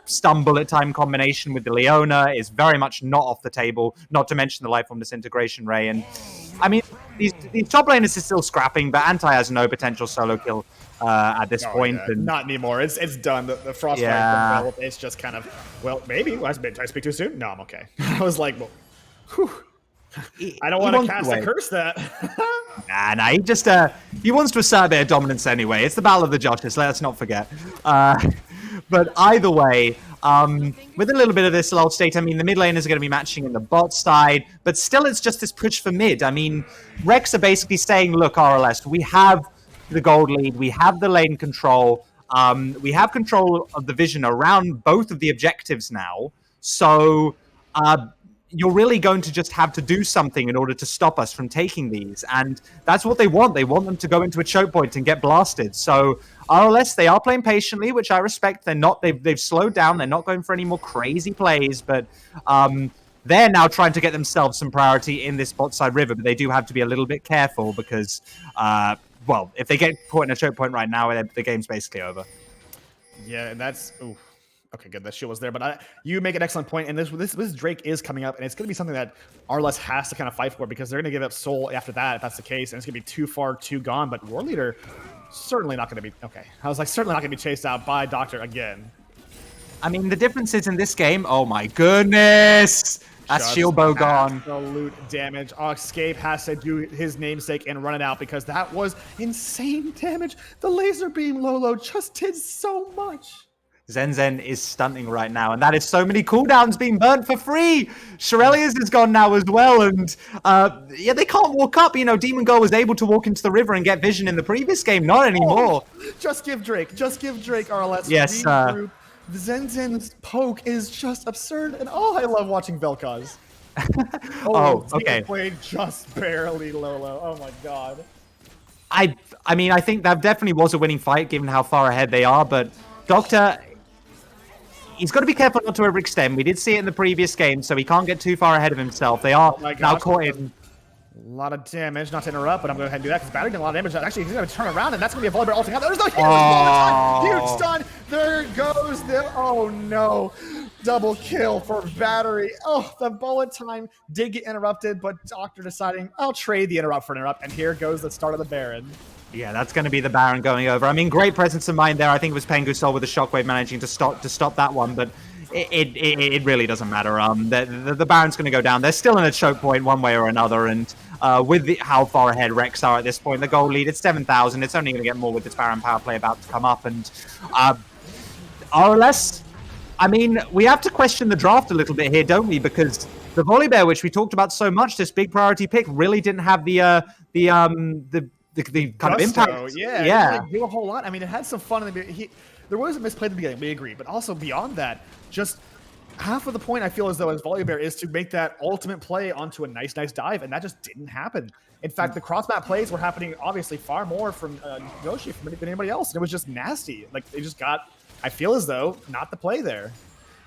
stun bullet time combination with the Leona is very much not off the table, not to mention the Lifeform Disintegration Ray. And I mean, these top laners are still scrapping, but Anti has no potential solo kill at this point. Yeah. And not anymore. It's done. The Frostbite, it's just kind of, well, maybe. Did I speak too soon? No, I'm okay. I was like, well, whew. I don't want to cast a curse that. Nah, he just he wants to assert a bit of dominance anyway. It's the Battle of the Judges, let's not forget. But either way, with a little bit of this lull state, I mean, the mid laners are going to be matching in the bot side, but still it's just this push for mid. I mean, Rex are basically saying, look, RLS, we have the gold lead, we have the lane control, we have control of the vision around both of the objectives now, so you're really going to just have to do something in order to stop us from taking these. And that's what they want. They want them to go into a choke point and get blasted. So RLS, they are playing patiently, which I respect. They've slowed down. They're not going for any more crazy plays, but they're now trying to get themselves some priority in this bot side river. But they do have to be a little bit careful because, well, if they get caught in a choke point right now, the game's basically over. Yeah, and that's... Ooh. Okay, good. That shield was there, but you make an excellent point, and this Drake is coming up, and it's going to be something that RLS has to kind of fight for because they're going to give up Soul after that, if that's the case, and it's going to be too far, too gone. But War Leader certainly not going to be okay. I was like, certainly not going to be chased out by Doctor again. I mean, the difference is in this game. Oh my goodness! That's shield bow gone. Absolute damage. Escape has to do his namesake and run it out because that was insane damage. The laser beam Lolo just did so much. Zen is stunting right now, and that is so many cooldowns being burnt for free. Shirelius is gone now as well, and yeah, they can't walk up. You know, Demon Girl was able to walk into the river and get vision in the previous game, not anymore. Just give Drake RLS. Yes, Zen's poke is just absurd, and I love watching Vel'Koz. Okay. Played just barely, Lolo. Oh my god. I mean, I think that definitely was a winning fight given how far ahead they are, but Doctor, he's got to be careful not to overextend. We did see it in the previous game, so he can't get too far ahead of himself. They are now caught in. A lot of damage, not to interrupt, but I'm going to go ahead and do that because Battery did a lot of damage. Actually, he's going to turn around, and that's going to be a Volibear ulting out. There's no Helios. Huge stun. There goes the... Oh, no. Double kill for Battery. Oh, the bullet time did get interrupted, but Doctor deciding, I'll trade the interrupt for an interrupt, and here goes the start of the Baron. Yeah, that's going to be the Baron going over. I mean, great presence of mind there. I think it was Pengu Sol with the Shockwave managing to stop that one, but it really doesn't matter. The Baron's going to go down. They're still in a choke point one way or another, and with how far ahead Rex are at this point, the goal lead, it's 7,000. It's only going to get more with this Baron power play about to come up, and RLS, I mean, we have to question the draft a little bit here, don't we? Because the Volibear, which we talked about so much, this big priority pick, really didn't have the kind of impact. Yeah. It didn't really do a whole lot. I mean, it had some fun in the beginning. There was a misplay at the beginning, we agree, but also beyond that, just half of the point I feel as though as Volibear is to make that ultimate play onto a nice dive, and that just didn't happen. In fact, the cross-map plays were happening obviously far more from Yoshi than anybody else, and it was just nasty. Like, they just got, I feel as though, not the play there.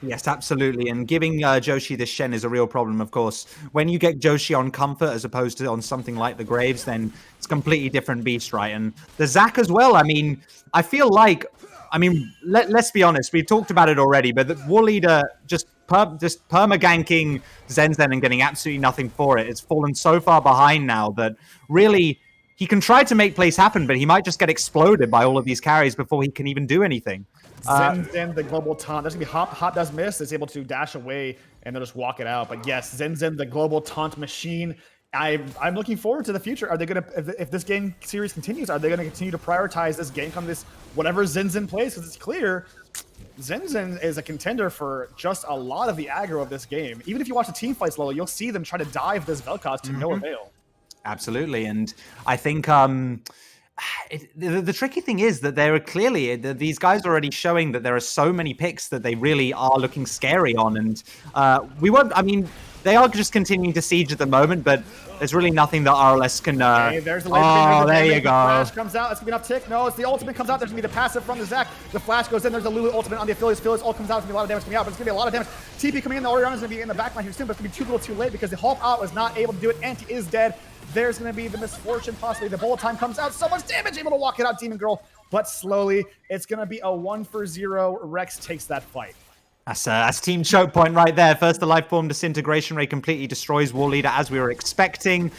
Yes, absolutely. And giving Joshi the Shen is a real problem, of course. When you get Joshi on Comfort as opposed to on something like the Graves, then it's a completely different beast, right? And the Zac as well, I mean, I feel like, I mean, let's be honest, we talked about it already, but the War Leader just perma-ganking Zen and getting absolutely nothing for it. It's fallen so far behind now that really he can try to make plays happen, but he might just get exploded by all of these carries before he can even do anything. Zen, the global taunt. There's going to be Hop does miss. It's able to dash away and they'll just walk it out. But yes, Zen, the global taunt machine. I'm looking forward to the future. Are they going to, if this game series continues, are they going to continue to prioritize this game on this, whatever Zen plays? Because it's clear Zen is a contender for just a lot of the aggro of this game. Even if you watch the team fights, Lolo, you'll see them try to dive this Vel'Koz to no avail. Absolutely. And I think the tricky thing is that there are clearly these guys are already showing that there are so many picks that they really are looking scary on, and we won't. I mean, they are just continuing to siege at the moment, but there's really nothing that RLS can... Okay, there's the laser there you The go. flash comes out. That's going to be enough tick. No, it's the ultimate comes out. There's going to be the passive from the Zac. The flash goes in. There's the Lulu ultimate on the Helios. Helios all comes out. It's going to be a lot of damage coming out, but it's going to be a lot of damage. TP coming in. The Orion is going to be in the backline here soon, but it's going to be too little too late because the Hulk out was not able to do it. Anti is dead. There's going to be the misfortune, possibly. The bullet time comes out. So much damage. Able to walk it out, Demon Girl. But slowly, it's going to be a 1-for-0. Rex takes that fight. That's team choke point right there. First, the life form disintegration ray completely destroys War Leader as we were expecting.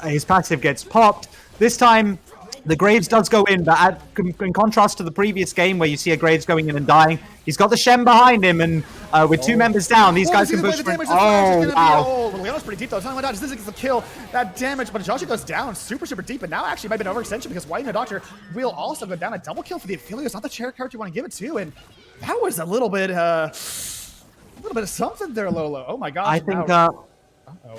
His passive gets popped. This time, the Graves does go in, but in contrast to the previous game where you see a Graves going in and dying, he's got the Shem behind him, and with 2 members down, these guys can push for it. Oh, wow. Oh, Leona's pretty deep, though. It's not only this is the kill. That damage, but Joshi goes down super deep, and now actually might be an overextension because White and the Doctor will also go down. A double kill for the Helios, not the chair character you want to give it to, and that was a little bit of something there, Lolo. Oh my gosh. I think,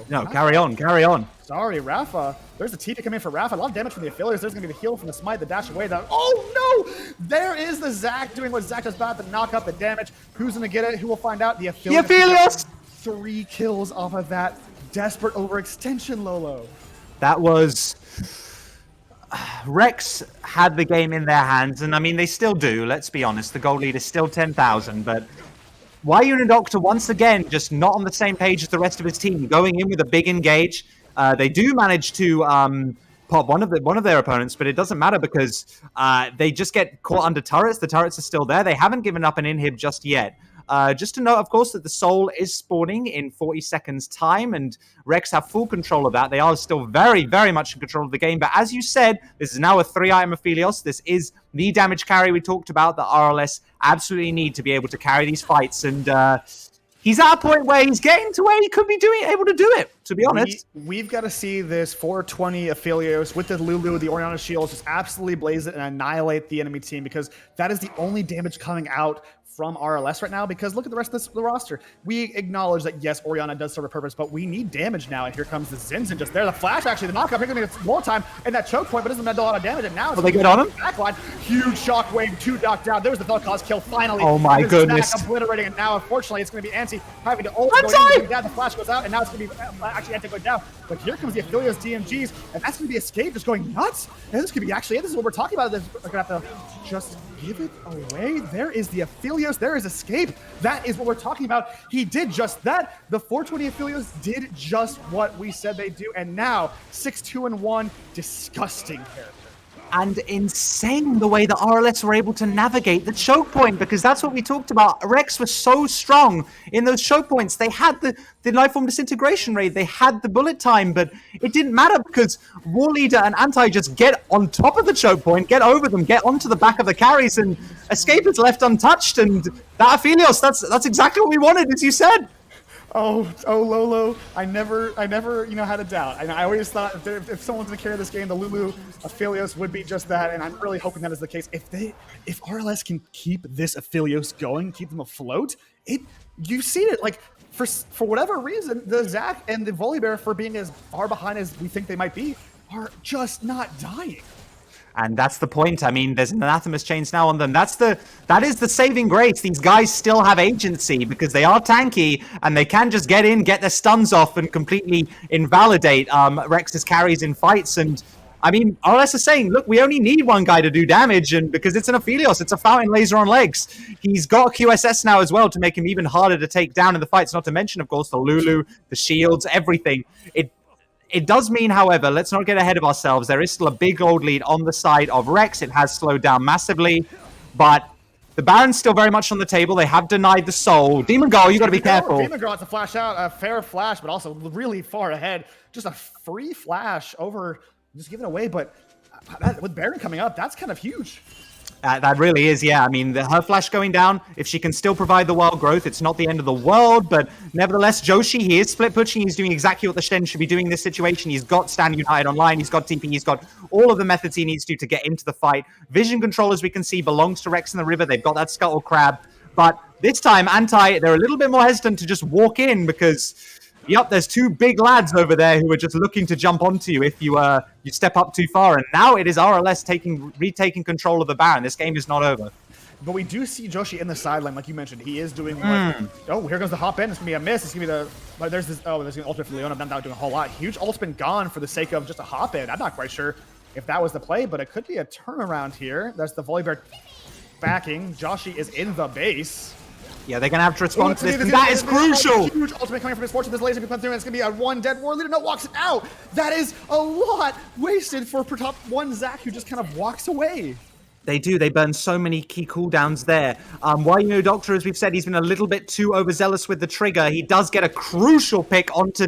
no, carry on. Sorry, Rafa. There's the TP coming in for Rafa. A lot of damage from the affiliates. There's going to be the heal from the smite, the dash away. Oh no! There is the Zac doing what Zac does bad, the knock up, the damage. Who's going to get it? Who will find out? The affiliates. 3 kills off of that desperate overextension, Lolo. That was... Rex had the game in their hands, and I mean, they still do, let's be honest. The gold lead is still 10,000, but Wayun and Doctor, once again, just not on the same page as the rest of his team, going in with a big engage. They do manage to pop one of their opponents, but it doesn't matter because they just get caught under turrets. The turrets are still there. They haven't given up an inhib just yet. Just to note, of course, that the Soul is spawning in 40 seconds time, and Rex have full control of that. They are still very, very much in control of the game. But as you said, this is now a 3-item Helios. This is the damage carry we talked about that RLS absolutely need to be able to carry these fights. And he's at a point where he's getting to where he could be able to do it, to be honest. We've got to see this 420 Helios with the Lulu, the Oriana shields, just absolutely blaze it and annihilate the enemy team, because that is the only damage coming out from RLS right now, because look at the rest of the roster. We acknowledge that, yes, Oriana does serve a purpose, but we need damage now, and here comes the Zinzin just there. The flash, actually, the knockup, here going to get more time, and that choke point, but doesn't do a lot of damage, and now it's they get on him? Backline. Huge shockwave, 2 knocked down. There's the Vel'Koz kill, finally. Oh my goodness. Obliterating, and now, unfortunately, it's going to be Anti having to ult. The flash goes out, and now it's going to be actually Anti going down. But here comes the Helios DMGs, and that's going to be Escape just going nuts. And this could be actually, this is what we're talking about. We're going to have to just give it away. There is the Helios. There is Escape. That is what we're talking about. He did just that. The 420 Helios did just what we said they do. And now 6-2-1, disgusting character. And insane the way that RLS were able to navigate the choke point, because that's what we talked about. Rex was so strong in those choke points. They had the life form disintegration rate, they had the bullet time, but it didn't matter because War Leader and Anti just get on top of the choke point, get over them, get onto the back of the carries, and Escape is left untouched. And that Helios, that's exactly what we wanted, as you said. Oh, Lolo, I never, had a doubt. And I always thought if someone's gonna carry this game, the Lulu Helios would be just that. And I'm really hoping that is the case. If RLS can keep this Helios going, keep them afloat, you've seen it. Like for whatever reason, the Zac and the Volibear, for being as far behind as we think they might be, are just not dying. And that's the point. I mean, there's an anathemas chains now on them. That is the saving grace. These guys still have agency because they are tanky and they can just get in, get their stuns off, and completely invalidate Rex's carries in fights. And I mean, RLS is saying, look, we only need one guy to do damage, and because it's an Helios, it's a fountain laser on legs. He's got QSS now as well to make him even harder to take down in the fights. Not to mention, of course, the Lulu, the shields, everything. It does mean, however, let's not get ahead of ourselves. There is still a big gold lead on the side of Rex. It has slowed down massively, but the Baron's still very much on the table. They have denied the Soul. Demon Girl, you got to be careful. Demon Girl has to flash out. A fair flash, but also really far ahead. Just a free flash over, just giving away. But with Baron coming up, that's kind of huge. That really is, yeah. I mean, her flash going down, if she can still provide the wild growth, it's not the end of the world, but nevertheless, Joshi, he is split pushing. He's doing exactly what the Shen should be doing in this situation. He's got Stand United online, he's got TP, he's got all of the methods he needs to get into the fight. Vision control, as we can see, belongs to Rex in the river. They've got that Scuttle Crab, but this time, Anti, they're a little bit more hesitant to just walk in because... Yep, there's 2 big lads over there who are just looking to jump onto you if you step up too far. And now it is RLS retaking control of the Baron. This game is not over. But we do see Joshi in the sideline, like you mentioned. He is doing what... Oh, here goes the hop in. It's going to be a miss. It's going to be the... But there's this... Oh, there's an ultimate for Leona. I'm not doing a whole lot. Huge ult's been gone for the sake of just a hop in. I'm not quite sure if that was the play, but it could be a turnaround here. There's the Volibear backing. Joshi is in the base. Yeah, they're going to have to respond to this, and that is crucial! Huge ultimate coming from his fortune. This laser can come through, and it's going to be a one dead war leader. No, walks it out! That is a lot wasted for top one Zach, who just kind of walks away. They do. They burn so many key cooldowns there. Why, Doctor, as we've said, he's been a little bit too overzealous with the trigger. He does get a crucial pick onto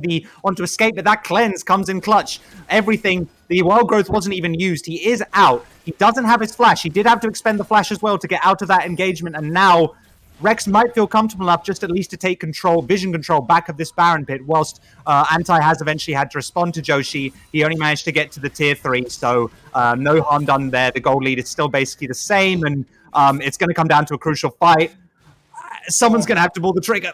escape, but that cleanse comes in clutch. Everything, the wild growth wasn't even used. He is out. He doesn't have his flash. He did have to expend the flash as well to get out of that engagement, and now Rex might feel comfortable enough just at least to take control, vision control back of this Baron pit, whilst Anti has eventually had to respond to Joshi. He only managed to get to the tier 3, so no harm done there. The gold lead is still basically the same, and it's going to come down to a crucial fight. Someone's going to have to pull the trigger.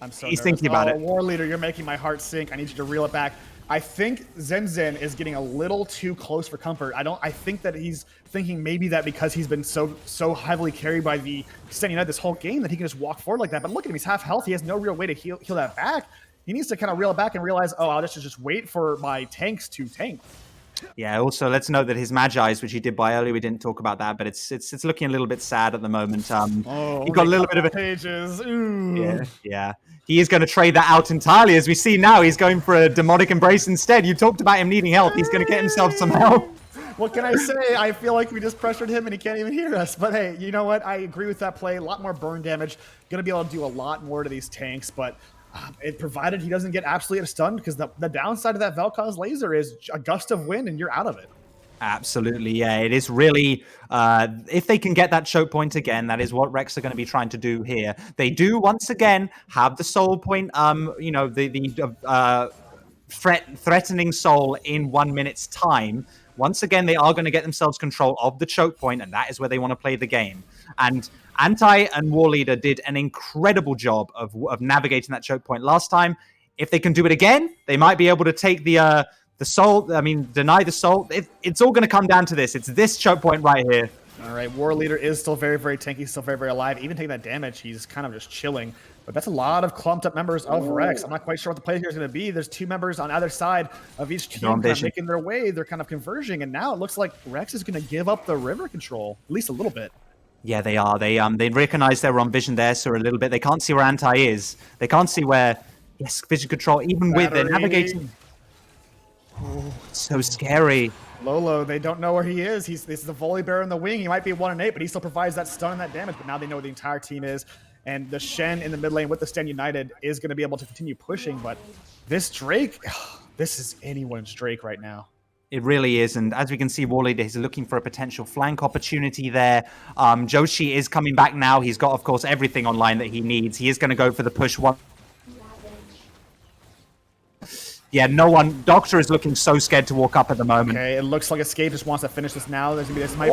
I'm so He's nervous. thinking about it. War leader, you're making my heart sink. I need you to reel it back. I think Zen Zen is getting a little too close for comfort. I think that he's thinking maybe that because he's been so heavily carried by the Stand United this whole game that he can just walk forward like that. But look at him, he's half health. He has no real way to heal that back. He needs to kind of reel it back and realize, oh, I'll just wait for my tanks to tank. Yeah, also let's note that his Magi's, which he did buy early, we didn't talk about that, but it's looking a little bit sad at the moment. He got a little bit of pages. Ooh. Yeah. He is going to trade that out entirely. As we see now, he's going for a demonic embrace instead. You talked about him needing help. He's going to get himself some help. What can I say? I feel like we just pressured him and he can't even hear us. But hey, you know what? I agree with that play. A lot more burn damage. Going to be able to do a lot more to these tanks, but it provided he doesn't get absolutely stunned, because the downside of that Vel'Koz laser is a gust of wind and you're out of it. Absolutely, yeah. It is really, if they can get that choke point again, that is what Rex are going to be trying to do here. They do, once again, have the soul point, threatening soul in 1 minute's time. Once again, they are going to get themselves control of the choke point, and that is where they want to play the game. And Anti and War Leader did an incredible job of navigating that choke point last time. If they can do it again, they might be able to take the soul, deny the soul. It's all going to come down to this. It's this choke point right here. All right, War Leader is still very, very tanky, still very, very alive. Even taking that damage, he's kind of just chilling. But that's a lot of clumped up members of Rex. I'm not quite sure what the play here is going to be. There's 2 members on either side of each team kind of making their way. They're kind of converging, and now it looks like Rex is going to give up the river control, at least a little bit. Yeah, they are. They recognize they're on vision there, so a little bit. They can't see where Anti is. They can't see where, yes, vision control, even with their navigating. Oh, so scary. Lolo, they don't know where he is. This is the Volibear in the wing. He might be 1-8, but he still provides that stun and that damage. But now they know where the entire team is. And the Shen in the mid lane with the Stand United is going to be able to continue pushing. But this Drake, this is anyone's Drake right now. It really is, and as we can see, War Leader is looking for a potential flank opportunity there. Joshi is coming back now. He's got, of course, everything online that he needs. He is going to go for the push one. Yeah, no one. Doctor is looking so scared to walk up at the moment. Okay, it looks like Escape just wants to finish this now. There's gonna be this might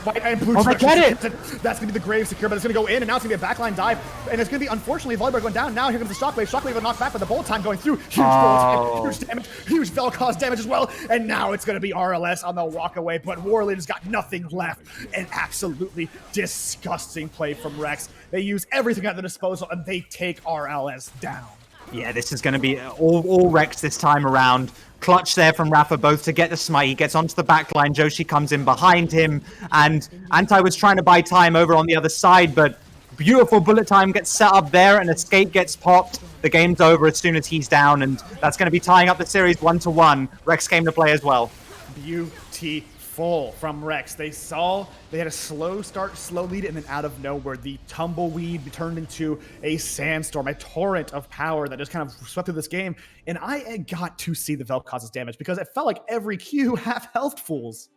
fight, and they get it. That's gonna be the grave secure, but it's gonna go in, and now it's gonna be a backline dive, and it's gonna be unfortunately Volibear going down. Now here comes the Shockwave. Shockwave will knock back, but the bullet time going through. Huge bullet time, huge damage, huge Vel'Koz damage as well, and now it's gonna be RLS on the walk away. But War Leader's got nothing left. An absolutely disgusting play from Rex. They use everything at their disposal, and they take RLS down. Yeah, this is going to be all Rex this time around. Clutch there from Rafa, both to get the smite. He gets onto the back line. Joshi comes in behind him. And Anti was trying to buy time over on the other side, but beautiful bullet time gets set up there and Escape gets popped. The game's over as soon as he's down, and that's going to be tying up the series 1-1. Rex came to play as well. Beautiful from Rex. They had a slow start, slow lead, and then out of nowhere, the tumbleweed turned into a sandstorm, a torrent of power that just kind of swept through this game. And I got to see the Vel'Koz's damage because it felt like every Q half-health fools.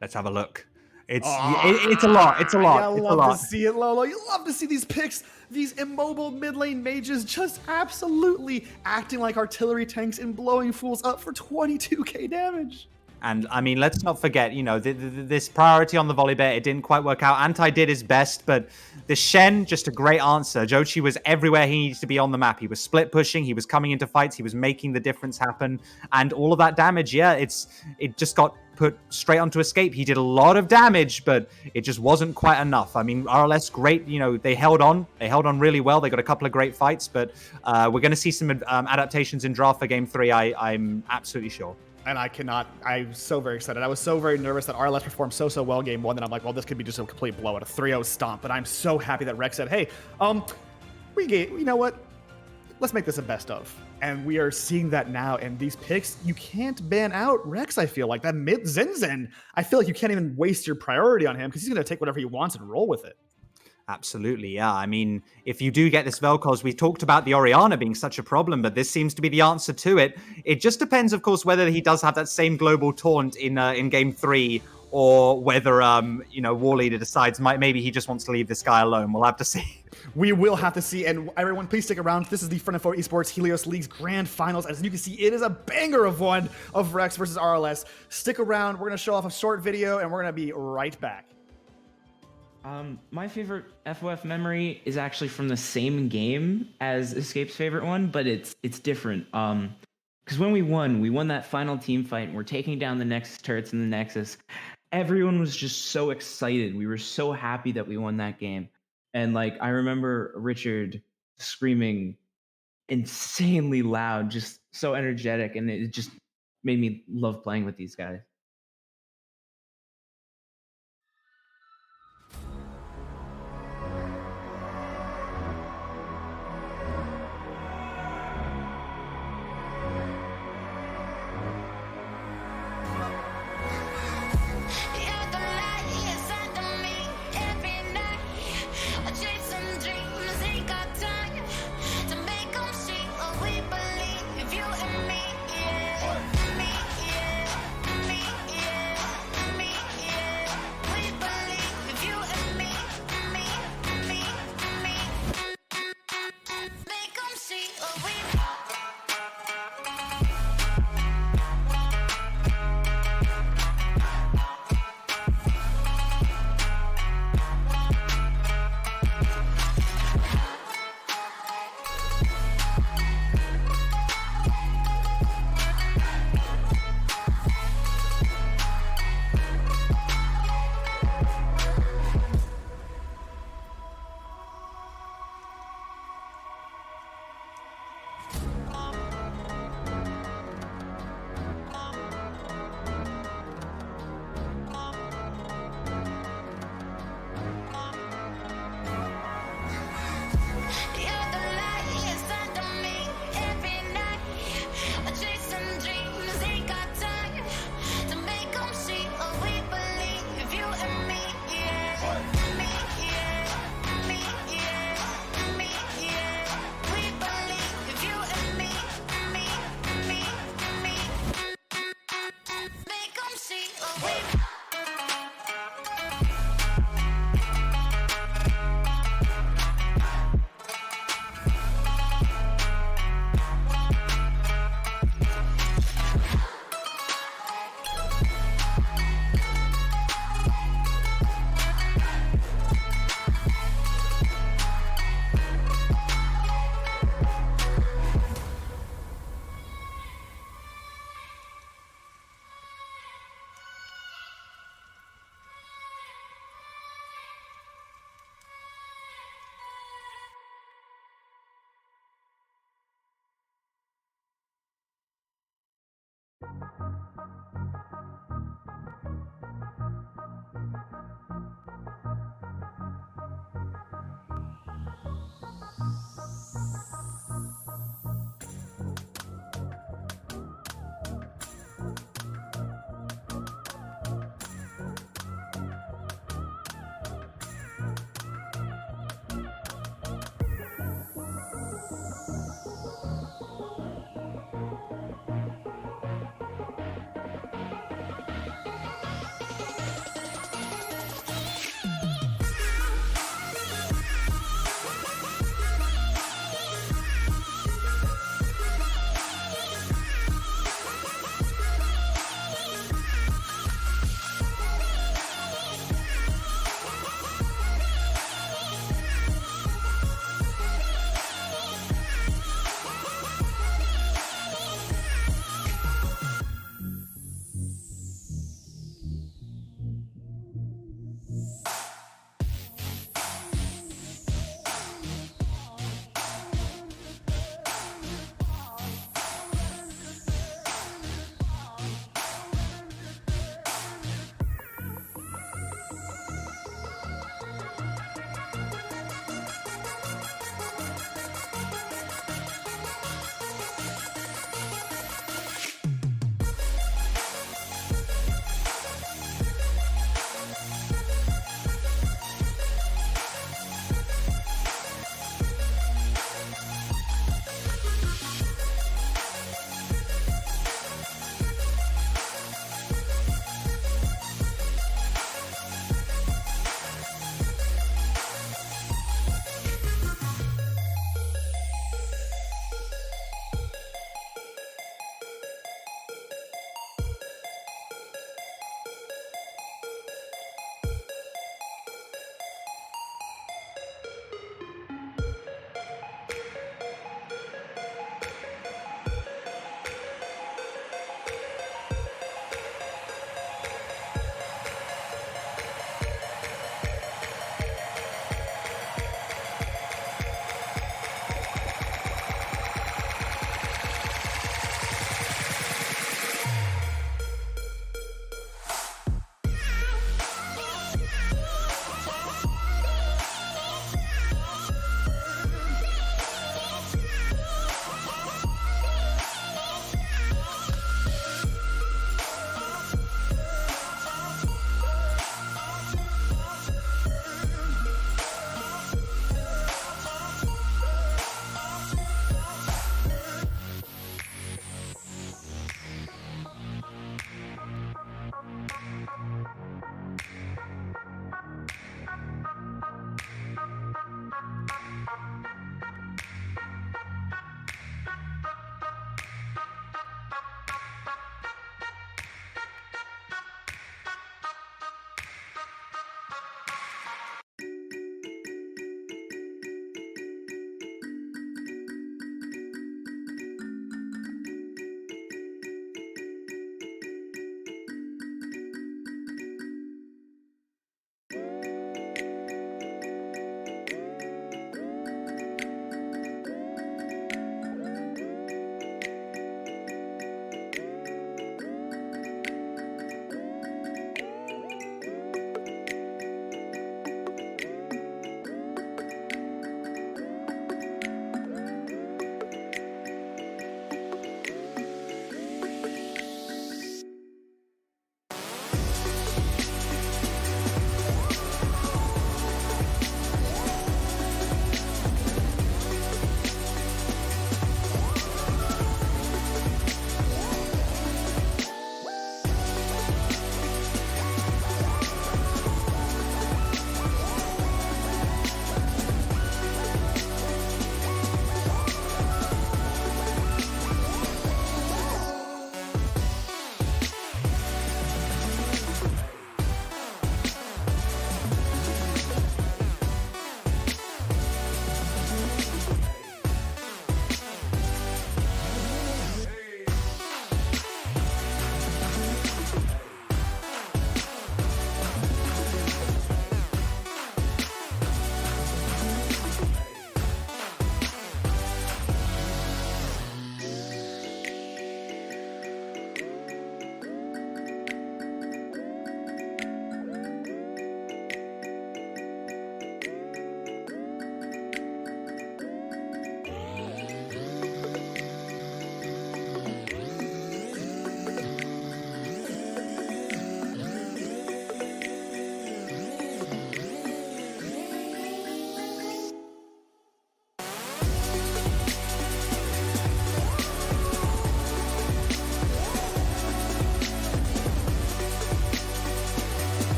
Let's have a look. It's a lot. It's a lot. I love to see it, Lolo. You love to see these picks, these immobile mid lane mages just absolutely acting like artillery tanks and blowing fools up for 22k damage. And, I mean, let's not forget, this priority on the Volibear, it didn't quite work out. Anti did his best, but the Shen, just a great answer. Joshi was everywhere he needs to be on the map. He was split pushing, he was coming into fights, he was making the difference happen. And all of that damage, yeah, it just got put straight onto escape. He did a lot of damage, but it just wasn't quite enough. I mean, RLS, great. They held on. They held on really well. They got a couple of great fights, but we're going to see some adaptations in draft for Game 3, I'm absolutely sure. And I'm so very excited. I was so very nervous that RLS performed so well Game 1 that I'm like, well, this could be just a complete blowout, a 3-0 stomp. But I'm so happy that Rex said, hey, you know what? Let's make this a best of. And we are seeing that now. And these picks, you can't ban out Rex, I feel like. That mid Zinzin, I feel like you can't even waste your priority on him because he's going to take whatever he wants and roll with it. Absolutely, yeah. I mean, if you do get this Vel'Koz, we talked about the Orianna being such a problem, but this seems to be the answer to it. It just depends, of course, whether he does have that same global taunt in Game 3 or whether, War Leader decides maybe he just wants to leave this guy alone. We'll have to see. We will have to see. And everyone, please stick around. This is the Front 4 Esports Helios League's Grand Finals. As you can see, it is a banger of one of Rex versus RLS. Stick around. We're going to show off a short video, and we're going to be right back. My favorite FOF memory is actually from the same game as Escape's favorite one, but it's different. Because when we won that final team fight, and we're taking down the Nexus turrets in the Nexus. Everyone was just so excited. We were so happy that we won that game. And I remember Richard screaming insanely loud, just so energetic, and it just made me love playing with these guys.